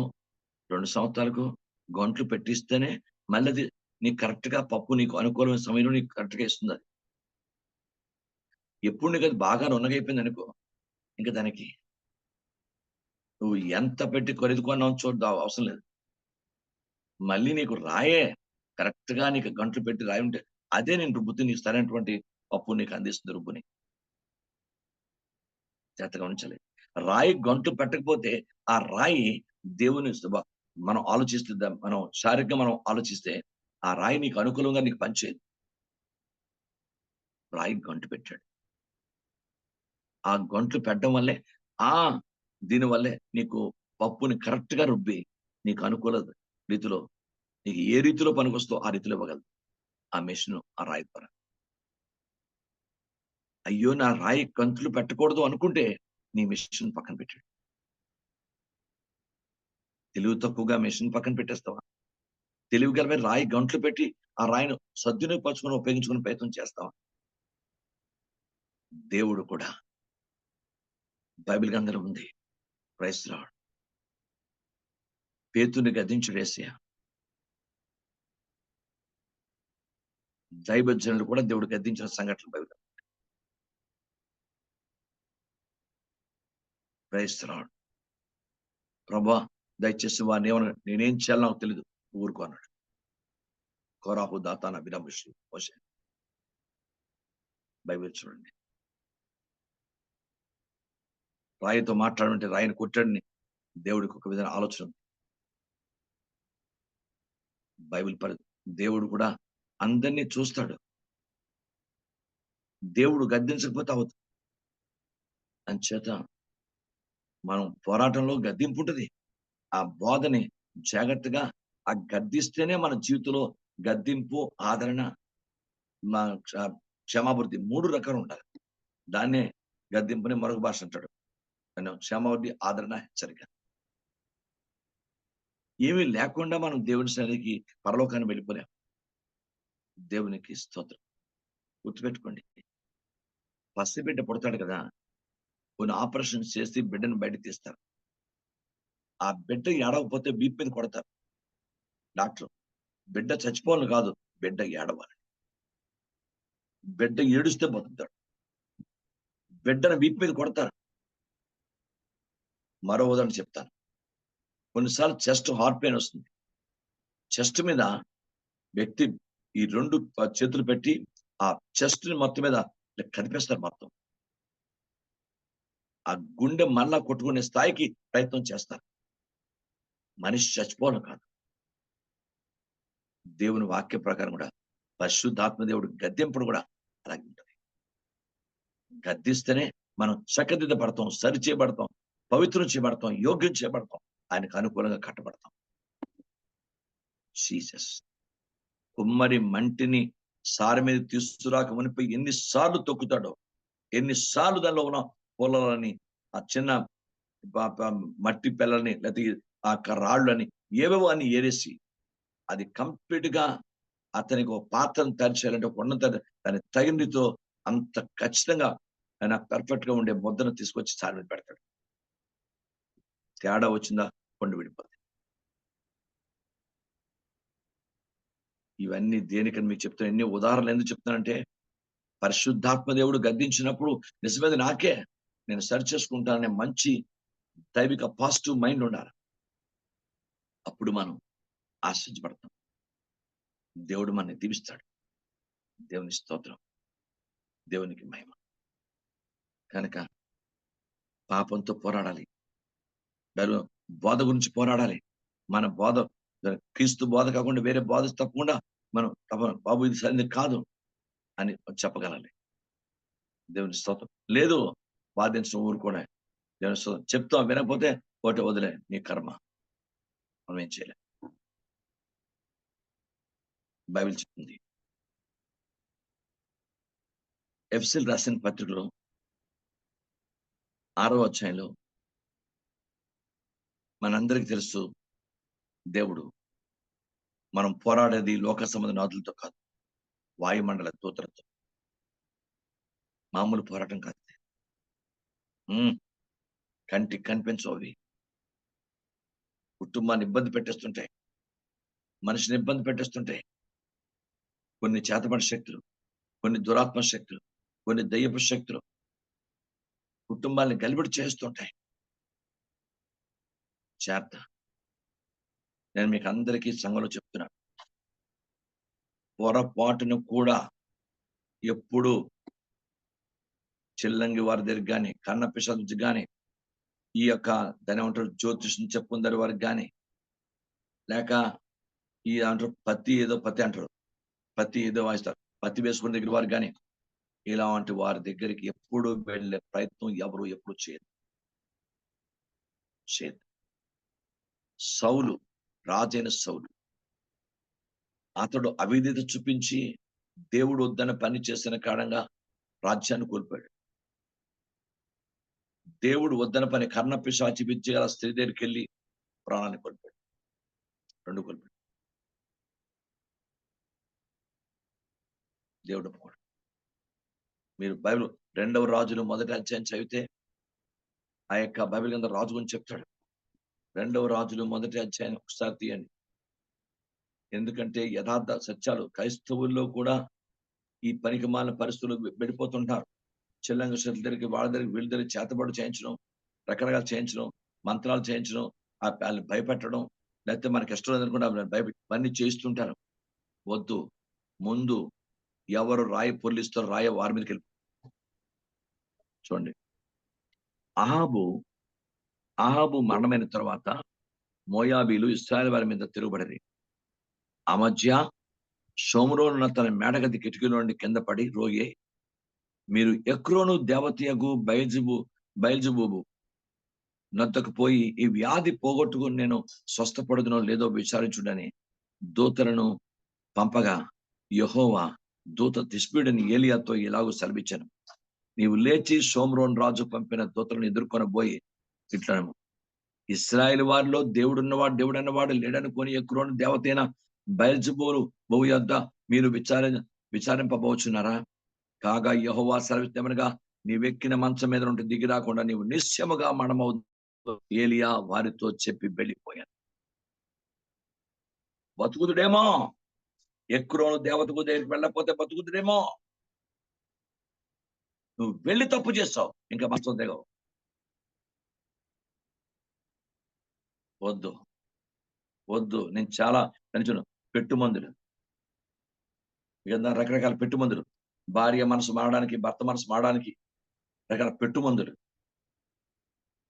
2 సంవత్సరాలకో గంటలు పెట్టిస్తేనే మళ్ళీ అది నీకు కరెక్ట్ గా పప్పు నీకు అనుకూలమైన సమయంలో నీకు కరెక్ట్ గా ఇస్తుంది. అది ఎప్పుడు నీకు అది బాగా నున్నగైపోయింది అనుకో, ఇంకా దానికి నువ్వు ఎంత పెట్టి ఖరీదుకున్నావు చూద్దాం అవసరం లేదు. మళ్ళీ నీకు రాయే కరెక్ట్ గా నీకు గంటలు పెట్టి రాయి ఉంటే అదే నేను రుబ్బుతూ నీకు సరైనటువంటి పప్పు నీకు అందిస్తుంది. రుబ్బుని జాగ్రత్తగా ఉంచాలి. రాయి గంటు పెట్టకపోతే ఆ రాయి దేవుని మనం ఆలోచిస్తే మనం శారీరకంగా మనం ఆలోచిస్తే ఆ రాయి నీకు అనుకూలంగా నీకు పనిచేయదు. రాయి గంటు పెట్టాడు. ఆ గంట్లు పెట్టడం వల్లే దీనివల్లే నీకు పప్పుని కరెక్ట్ గా రుబ్బి నీకు అనుకూల రీతిలో నీకు ఏ రీతిలో పనికొస్తో ఆ రీతిలో ఇవ్వగలదు ఆ మెషిన్, ఆ రాయి ద్వారా. అయ్యో నా రాయి గంతులు పెట్టకూడదు అనుకుంటే నీ మెషిన్ పక్కన పెట్టాడు. తెలివి తక్కువగా మెషిన్ పక్కన పెట్టేస్తావా? తెలివి గల రాయి గంట్లు పెట్టి ఆ రాయిని సద్వినియోగపరచుకొని ఉపయోగించుకునే ప్రయత్నం చేస్తావా? దేవుడు కూడా బైబిల్ గ్రంథంలో ఉంది. Praise the lord. పేతురుని గద్దించుడు యేసయ్య. దైవజనులు కూడా దేవుడు గద్దించిన సంఘటనలు బైబిల్. ప్రయత్నిస్తున్నాడు. ప్రభా దయచేసి వారిని ఏమన్నా నేనేం చేయాలో నాకు తెలియదు, ఊరుకో అన్నాడు. కోరాహు దాతాన విరమిషు మోషే. బైబిల్ చూడండి. రాయితో మాట్లాడంటే రాయిని కొట్టాడని దేవుడికి ఒక విధమైన ఆలోచన. బైబిల్ దేవుడు కూడా అందరినీ చూస్తాడు. దేవుడు గద్దించకపోతే అవుతుంది. అంచేత మనం పోరాటంలో గద్దింపు ఉంటుంది. ఆ బోధని జాగ్రత్తగా ఆ గద్దిస్తేనే మన జీవితంలో గద్దింపు, ఆదరణ, క్షమాభివృద్ధి 3 రకాలు ఉండాలి. దాన్నే గద్దింపుని మరొక భాష అంటాడు. క్షమాభివృద్ధి, ఆదరణ, హెచ్చరిక. ఏమీ లేకుండా మనం దేవుని సన్నిధికి, పరలోకాన్ని వెళ్ళిపోలేం. దేవునికి స్తోత్రం. గుర్తుపెట్టుకోండి, పసిబిడ్డ పుడతాడు కదా, కొన్ని ఆపరేషన్ చేసి బిడ్డను బయట తీస్తారు. ఆ బిడ్డ ఏడవకపోతే బీపీ మీద కొడతారు డాక్టర్. బిడ్డ చచ్చిపోవాలని కాదు, బిడ్డ ఏడవాలి. బిడ్డ ఏడుస్తే బతుకుతాడు. బిడ్డను వీపు మీద కొడతారు. మరో ఉదాహరణ చెప్తాను. కొన్నిసార్లు చెస్ట్ హార్ట్ పెయిన్ వస్తుంది. చెస్ట్ మీద వ్యక్తి ఈ 2 చేతులు పెట్టి ఆ చెస్ట్ ని మొత్తం మీద కనిపిస్తారు. మొత్తం ఆ గుండె మళ్ళా కొట్టుకునే స్థాయికి ప్రయత్నం చేస్తారు. మనిషి చచ్చిపోవడం కాదు. దేవుని వాక్య ప్రకారం కూడా పరిశుద్ధాత్మ దేవుడు గద్దెంపుడు కూడా అలాగే ఉంటుంది. గద్దిస్తేనే మనం చక్కదిద్దబడతాం, సరి చేయబడతాం, పవిత్రం చేయబడతాం, యోగ్యం చేయబడతాం, ఆయనకు అనుకూలంగా కట్టబడతాం. జీసస్ కుమ్మరి మంటిని సారి మీద తీసుకురాక మునిపై ఎన్నిసార్లు తొక్కుతాడో, ఎన్నిసార్లు దానిలో ఉన్న పొలాలని, ఆ చిన్న మట్టి పిల్లల్ని, లేకపోతే ఆ రాళ్ళని, ఏవేవో అని ఏరేసి అది కంప్లీట్ గా అతనికి ఒక పాత్రను తయారు చేయాలంటే ఒక ఉన్నత దాని తగినతో అంత ఖచ్చితంగా ఆయన పర్ఫెక్ట్ గా ఉండే ముద్దను తీసుకొచ్చి సారి మీద పెడతాడు. తేడా వచ్చిందా కొండ విడిపోతుంది. ఇవన్నీ దేనికని మీకు చెప్తాను. ఎన్ని ఉదాహరణలు ఎందుకు చెప్తానంటే, పరిశుద్ధాత్మ దేవుడు గద్దించినప్పుడు నిజమేది నాకే, నేను సరి చేసుకుంటాననే మంచి దైవిక పాజిటివ్ మైండ్ ఉండాలి. అప్పుడు మనం ఆశ్చర్యపడతాం. దేవుడు మనని దీవిస్తాడు. దేవుని స్తోత్రం, దేవునికి మహిమ. కనుక పాపంతో పోరాడాలి. బోధ గురించి పోరాడాలి. మన బోధ క్రీస్తు బోధ కాకుండా వేరే బోధ తప్పకుండా మనం బాబు ఇది సరైనది కాదు అని చెప్పగలాలి. దేవుని స్తోత్రం. లేదు బాధించడం ఊరుకోనే. దేవుని స్తోత్రం. చెప్తాం, వినకపోతే ఒకటి వదిలే, నీ కర్మ, మనం ఏం చేయలేం. బైబిల్ చెప్తుంది. ఎఫెసీయులకు రాసిన పత్రికలో 6వ అధ్యాయంలో మనందరికీ తెలుసు, దేవుడు మనం పోరాడేది లోక సంబంధ నాదులతో కాదు, వాయుమండల దూతలతో. మామూలు పోరాటం కాదు. కంటికి కనిపించవి. కుటుంబాన్ని ఇబ్బంది పెట్టేస్తుంటాయి, మనిషిని ఇబ్బంది పెట్టేస్తుంటాయి. కొన్ని చేతపడి శక్తులు, కొన్ని దురాత్మ శక్తులు, కొన్ని దయ్యపు శక్తులు కుటుంబాన్ని గలిబిడి చేస్తుంటాయి. చేత నేను మీకు అందరికీ సంఘంలో చెప్తున్నాను, పొరపాటును కూడా ఎప్పుడు చిల్లంగి వారి దగ్గర కానీ, కన్న పిశాచి కానీ, ఈ యొక్క దాని ఏమంటారు జ్యోతిష్యం చెప్పుకుందరి వారికి కానీ, లేక ఈ అంటారు పత్తి అంటారు, పత్తి ఏదో వాయిస్తారు, పత్తి వేసుకునే దగ్గర వారికి కానీ, ఇలాంటి వారి దగ్గరికి ఎప్పుడు వెళ్ళే ప్రయత్నం ఎవరు ఎప్పుడు చేయరు. సౌలు, రాజైన సౌలు, అతడు అవిధేయత చూపించి దేవుడు వద్దన పని చేసిన కారణంగా రాజ్యాన్ని కోల్పోయాడు. దేవుడు వద్దన పని కర్ణ పిశాచి విద్య గల స్త్రీ దగ్గరికి వెళ్ళి ప్రాణాన్ని కోల్పోయాడు. 2 కోల్పోయాడు. దేవుడు ఒప్పుకోడు. మీరు బైబిల్ 2వ రాజులు 1వ అధ్యాయం చదివితే ఆ యొక్క బైబిల్ కింద రాజు గురించి చెప్తాడు. 2వ రాజులు 1వ అధ్యాయం ఒకసారి తీయండి. ఎందుకంటే యథార్థ సత్యాలు క్రైస్తవుల్లో కూడా ఈ పనికిమాలిన పరిస్థితులు వెళ్ళిపోతుంటారు. చిల్లంగ శక్తుల దగ్గరికి, వాళ్ళ దగ్గరికి, వీళ్ళ దగ్గర చేతబడి చేయించడం, రకరకాలు చేయించడం, మంత్రాలు చేయించడం, వాళ్ళని భయపెట్టడం, లేకపోతే మనకి ఇష్టం లేదనుకుంటే ఇవన్నీ చేస్తుంటారు. వద్దు. ముందు ఎవరు రాయి పొర్లిస్తారో రాయి వారి మీదకి చూడండి. అహాబు మరణమైన తర్వాత మోయాబీలు ఇశ్రాయేలు వారి మీద తిరుగుబడిరి. అమజ్యా షోమ్రోనున్న తన మేడగది కిటికీలో నుండి కింద పడి రోగే, మీరు ఎక్రోను దేవతయగు బయల్జెబూబు నద్దకు పోయి ఈ వ్యాధి పోగొట్టుకుని నేను స్వస్థపడుదునో లేదో విచారించుడని దూతలను పంపగా, యెహోవా దూత తిష్బీయుడని ఏలియాతో ఇలాగూ సెలవిచ్చాను, నీవు లేచి షోమ్రోన్ రాజు పంపిన దూతలను ఎదుర్కొనబోయి ఇట్లను, ఇశ్రాయేలు వారిలో దేవుడు అన్నవాడు లేడనుకొని ఎక్రోను దేవతైన బయల్జెబూలు బహు యొద్ద మీరు విచారింపబోచున్నారా? కాగా యెహోవా సెలవిచ్చేమనగా, నీవెక్కిన మంచం మీద నుండి దిగి రాకుండా నీవు నిశ్చయముగా మరణమవు. ఏలియా వారితో చెప్పి వెళ్ళిపోయాను. బతుకుతుడేమో, ఎక్రోను దేవతకు దగ్గరికి వెళ్ళకపోతే బతుకుతుడేమో. నువ్వు వెళ్ళి తప్పు చేస్తావు, ఇంకా మంచం దిగవు. వద్దు. నేను చాలా పెంచును పెట్టుమందులు, రకరకాల పెట్టుమందులు, భార్య మనసు మారడానికి, భర్త మనసు మారడానికి రకరకాల పెట్టుమందులు,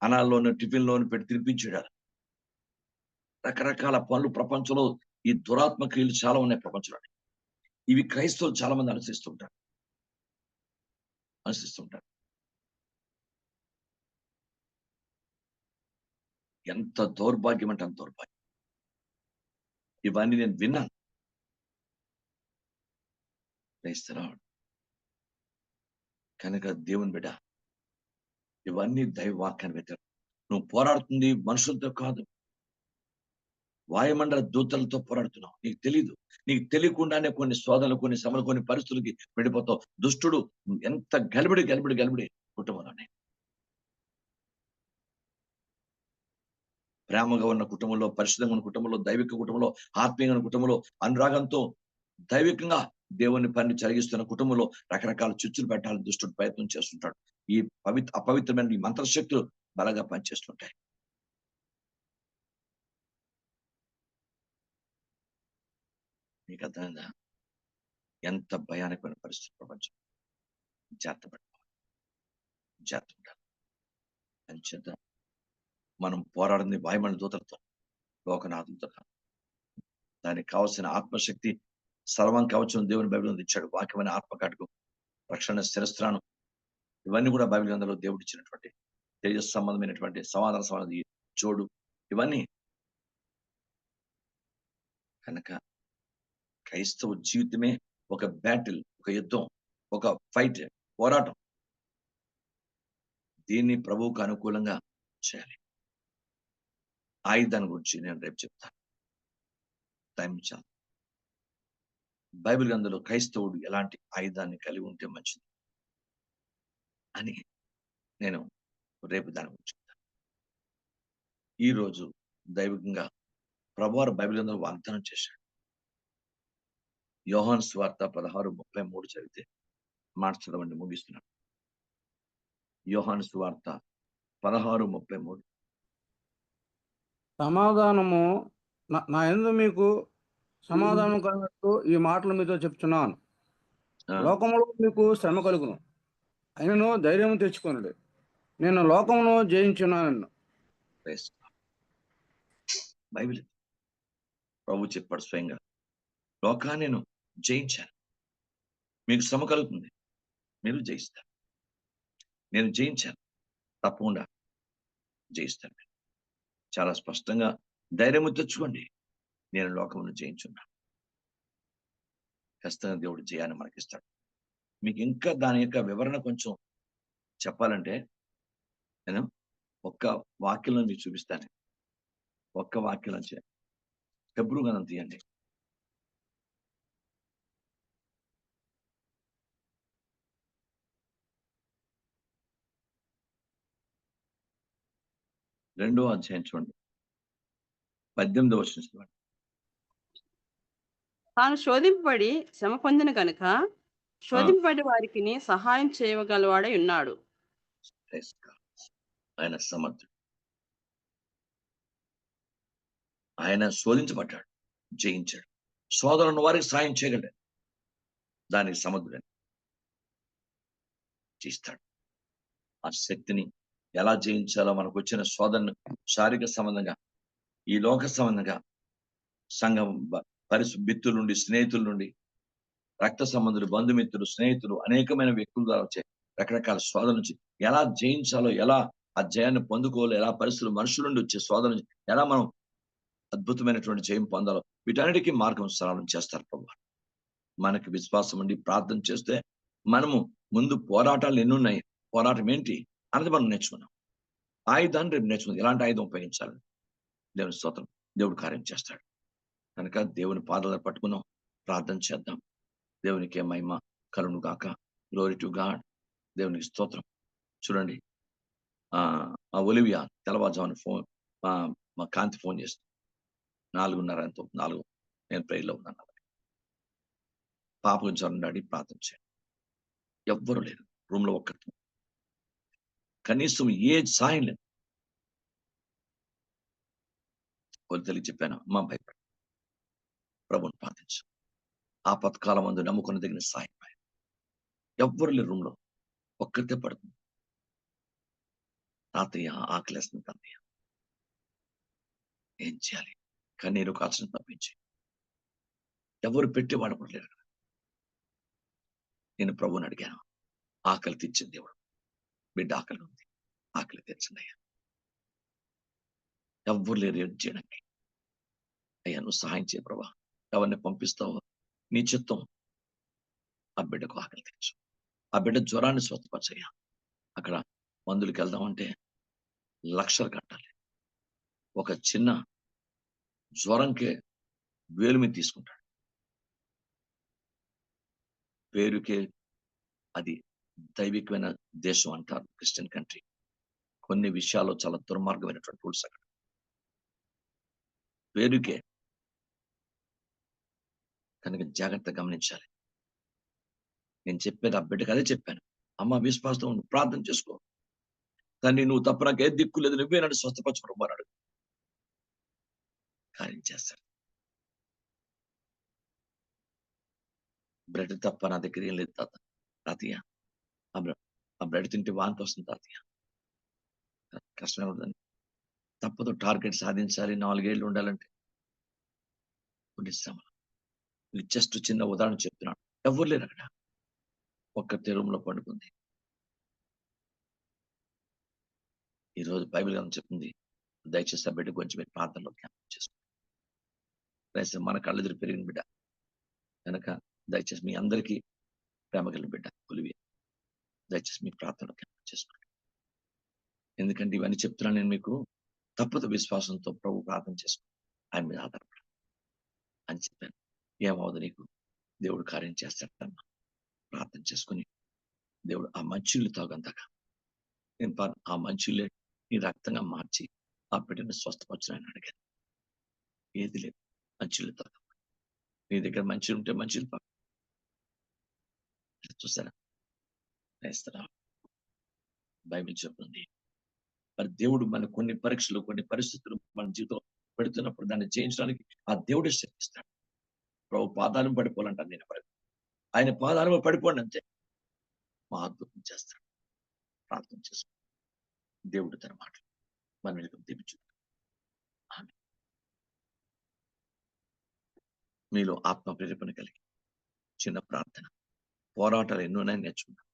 అనాల్లోను టిఫిన్లోను పెట్టి తినిపించాడు. రకరకాల పనులు ప్రపంచంలో ఈ దురాత్మ క్రియలు చాలా ఉన్నాయి ప్రపంచంలో. ఇవి క్రైస్తవులు చాలా మంది అనుసరిస్తుంటారు. ఎంత దౌర్భాగ్యం అంటే అంత దౌర్భాగ్యం. ఇవన్నీ నేను విన్నాను. క్రైస్తవుడు కనుక దేవుని బిడ్డ, ఇవన్నీ దైవవాక్యాన్ని వ్యతిరేకం. నువ్వు పోరాడుతుంది మనుషులతో కాదు, వాయుమండల దూతలతో పోరాడుతున్నావు. నీకు తెలీదు. నీకు తెలియకుండానే కొన్ని శోధనలు, కొన్ని శ్రమలు, కొన్ని పరిస్థితులకి వెళ్ళిపోతావు. దుష్టుడు ఎంత గలిబిడి కుటుంబంలోనే. ప్రేమగా ఉన్న కుటుంబంలో, పరిశుద్ధంగా ఉన్న కుటుంబంలో, దైవిక కుటుంబంలో, ఆత్మీయంగా ఉన్న కుటుంబంలో, అనురాగంతో దైవికంగా దేవుని పని జరిగిస్తున్న కుటుంబంలో రకరకాల చిచ్చులు పెట్టాలని దుష్టుడు ప్రయత్నం చేస్తుంటాడు. ఈ అపవిత్రమైన ఈ మంత్రశక్తులు బలంగా పనిచేస్తుంటాయి. నీకు అర్థమైందా? ఎంత భయానకమైన పరిస్థితి ప్రపంచం. జాగ్రత్త పడాలి. అంచేత మనం పోరాడింది వాయుమండల దూతలతో, లోకనాథులతో కాదు. దానికి కావాల్సిన ఆత్మశక్తి, సర్వం కవచం దేవుని బైబిల్ ఇచ్చాడు. వాక్యమైన ఆత్మకాటుకు, రక్షణ శిరస్త్రానం, ఇవన్నీ కూడా బైబిల్ గ్రంథంలో దేవుడు ఇచ్చినటువంటి తేజస్ సంబంధమైనటువంటి సమాధాన జోడు, ఇవన్నీ. కనుక క్రైస్తవ జీవితమే ఒక బ్యాటిల్, ఒక యుద్ధం, ఒక ఫైట్, పోరాటం. దీన్ని ప్రభువుకు అనుకూలంగా చేయాలి. ఆయుధాన్ని గురించి నేను రేపు చెప్తాను. టైం చాలు. బైబిల్ గ్రంథంలో క్రైస్తవుడు ఎలాంటి ఆయుధాన్ని కలిగి ఉంటే మంచిది అని నేను రేపు దాని గురించి చెప్తాను. ఈరోజు దైవికంగా ప్రభువారు బైబిల్ గ్రంథంలో వాగ్దానం చేశాడు. యోహాను సువార్త 16:33 చదివితే మాట చదవండి, ముగిస్తున్నాడు. యోహాను సువార్త 16:33. సమాధానము నా యందు మీకు సమాధానం కలిగినట్టు ఈ మాటలు మీతో చెప్తున్నాను. లోకములో మీకు శ్రమ కలుగును, అయినను ధైర్యం తెచ్చుకొనుడి, నేను లోకమును జయించున్నాను. బైబిల్ ప్రభు చెప్పాడు స్వయంగా, లోకాన్ని నేను జయించాను. మీకు శ్రమ కలుగుతుంది, మీరు జయిస్తారు. నేను జయించాను, తప్పకుండా జయిస్తాను. చాలా స్పష్టంగా ధైర్యము తెచ్చుకోండి, నేను లోకమును జయించున్నాను. ఖచ్చితంగా దేవుడు జయాన్ని మనకిస్తాడు. మీకు ఇంకా దాని యొక్క వివరణ కొంచెం చెప్పాలంటే నేను ఒక్క వాక్యంలో మీకు చూపిస్తాను. ఒక్క వాక్యం నుంచి హెబ్రూ గ్రంథం తీయండి. రెండో అధ్యాయం చూడండి, 18వ వచనం చూడండి. తాను శోధింపబడి శ్రమ పొందిన కనుక శోధింపబడి వారికి సహాయం చేయగలవాడై ఉన్నాడు. ఆయన సమర్థుడు. ఆయన శోధించబడ్డాడు, జయించాడు. శోధన ఉన్న వారికి సాయం చేయగలడు, దానికి సమర్థుడని చేస్తాడు. ఆ శక్తిని ఎలా జయించాలో మనకు వచ్చిన శోధనను శారీరక సంబంధంగా, ఈ లోక సంబంధంగా, సంఘం మిత్రుల నుండి, స్నేహితుల నుండి, రక్త సంబంధులు, బంధుమిత్రులు, స్నేహితులు, అనేకమైన వ్యక్తుల ద్వారా వచ్చే రకరకాల శోధన నుంచి ఎలా జయించాలో, ఎలా ఆ జయాన్ని పొందుకోవాలో, ఎలా పరిస్థితులు మనుషుల నుండి వచ్చే శోధన నుంచి ఎలా మనం అద్భుతమైనటువంటి జయం పొందాలో, వీటన్నిటికీ మార్గం సరళం చేస్తారు ప్రభు. మనకి విశ్వాసం ఉండి ప్రార్థన చేస్తే మనము ముందు పోరాటాలు ఎన్నున్నాయి, పోరాటం ఏంటి అన్నది మనం నేర్చుకున్నాం. ఆయుధాన్ని రేపు నేర్చుకుందాం, ఎలాంటి ఆయుధం ఉపయోగించాలి. దేవుని స్తోత్రం, దేవుడు కార్యం చేస్తాడు. కనుక దేవుని పాదాలు పట్టుకున్నాం, ప్రార్థన చేద్దాం. దేవునికి మహిమ కలుగును గాక. Glory to God. దేవునికి స్తోత్రం. చూడండి, ఆ ఒలివియా తెల్లవారుజామున ఫోన్, మా కాంతి ఫోన్ చేస్తుంది. 4:30 ఎంతో 4 నేను ప్రేయర్లో ఉన్నాను. పాప జ్వరం డాడీ ప్రార్థన చేయండి. ఎవ్వరు లేరు రూమ్ లో, ఒక్కటి కనీసం ఏ సాయం లేదు. తెలియ చెప్పాను, అమ్మ భయపడ, ప్రభుని ప్రార్థించు, ఆపత్కాలం మందు నమ్ముకుని తగిన సాయం. ఎవ్వరు లేరు రూమ్ లో, ఒక్కరితే పడుతుంది. తాతయ్య ఆకలేస్తుంది, తాతయ్య ఏం చేయాలి? కన్నీరు కాల్చిన తప్పించి ఎవరు పెట్టి వాడపడలేరు. నేను ప్రభుని అడిగాను, ఆకలి తీర్చింది దేవుడు. బిడ్డ ఆకలి ఉంది, ఆకలి తీర్చండి అయ్యా. ఎవ్వరు లేరు ఏం చేయడానికి. అయ్యా నువ్వు సహాయం చేయ ప్రభా. ఎవరిని పంపిస్తావు, నీ చిత్తం. ఆ బిడ్డకు ఆకలి తీర్చు, ఆ బిడ్డ జ్వరాన్ని స్వస్థపరచయ్యా. అక్కడ మందులకి వెళ్దామంటే లక్షలు కట్టాలి. ఒక చిన్న జ్వరంకే 1000 మీద తీసుకుంటాడు. పేరుకే అది దైవికమైన దేశం అంటారు, క్రిస్టియన్ కంట్రీ. కొన్ని విషయాల్లో చాలా దుర్మార్గమైనటువంటి రూల్స్ అక్కడ, పేరుకే. కనుక జాగ్రత్త గమనించాలి. నేను చెప్పేది ఆ బిడ్డకు అదే చెప్పాను. అమ్మ విశ్వాసం ఉండు, ప్రార్థన చేసుకో. తండ్రి నువ్వు తప్ప నాకు ఏ దిక్కు లేదు, నువ్వే నన్ను స్వస్థపరచుకోమన్నాడు. కార్యం చేస్తాడు. బ్రెడ్ తప్ప నా దగ్గర ఏం లేదు తాతయ్య. ఆ బ్రెడ్ తింటే వాంతి వస్తుంది తాతయ్య. కష్టమే ఉంటుందని తప్పదు. టార్గెట్ సాధించాలి, 4 ఏళ్ళు ఉండాలంటే కొన్ని శ్రమలు. జస్ట్ చిన్న ఉదాహరణ చెప్తున్నాను. ఎవరు లేరు అక్కడ, ఒక్క రూమ్ లో పండుకుంది. ఈ రోజు బైబిల్ గ్రంథం చెప్తుంది, దయచేసి ఆ బిడ్డ కొంచెం మీరు ప్రార్థనలో జ్ఞాపకం చేసుకోండి. మన కళ్ళెదురు పెరిగిన బిడ్డ కనుక దయచేసి మీ అందరికీ ప్రేమ కలిగిన బిడ్డ కొలివి, దయచేసి మీ ప్రార్థనలో జ్ఞాపకం చేసుకోండి. ఎందుకంటే ఇవన్నీ చెప్తున్నాను నేను మీకు. తప్పదు విశ్వాసంతో ప్రభు ప్రార్థన చేసుకోండి, ఆయన మీద ఆధారపడ అని చెప్పాను. ఏమవుదు నీకు, దేవుడు కార్యం చేస్తాడమ్మా. ప్రార్థన చేసుకుని దేవుడు ఆ మంచిళ్ళు తాగంతగా, నేను ఆ మంచిళ్ళే నీ రక్తంగా మార్చి ఆ బిడ్డను స్వస్థపరచుని అడిగాను. ఏది లేదు, మంచిళ్ళు తాగ. నీ దగ్గర మంచిలు ఉంటే మంచిలు తాగు. చూసారా, వేస్తారా? బైబిల్ చెప్తుంది, మరి దేవుడు మన కొన్ని పరీక్షలు, కొన్ని పరిస్థితులు మన జీవితం పెడుతున్నప్పుడు దాన్ని జయించడానికి ఆ దేవుడే శక్తిస్తాడు. ప్రభు పాదాలను పడిపోవాలంటాను నేను. ఆయన పాదాలను పడిపోండి అంతే, మా అద్భుతం చేస్తాడు. ప్రార్థన చేసుకో, దేవుడు తన మాట మన మీద తెప్పించు. మీలో ఆత్మ ప్రేరేపణ కలిగి చిన్న ప్రార్థన, పోరాటాలు ఎన్నోనే నేర్చుకున్నాం.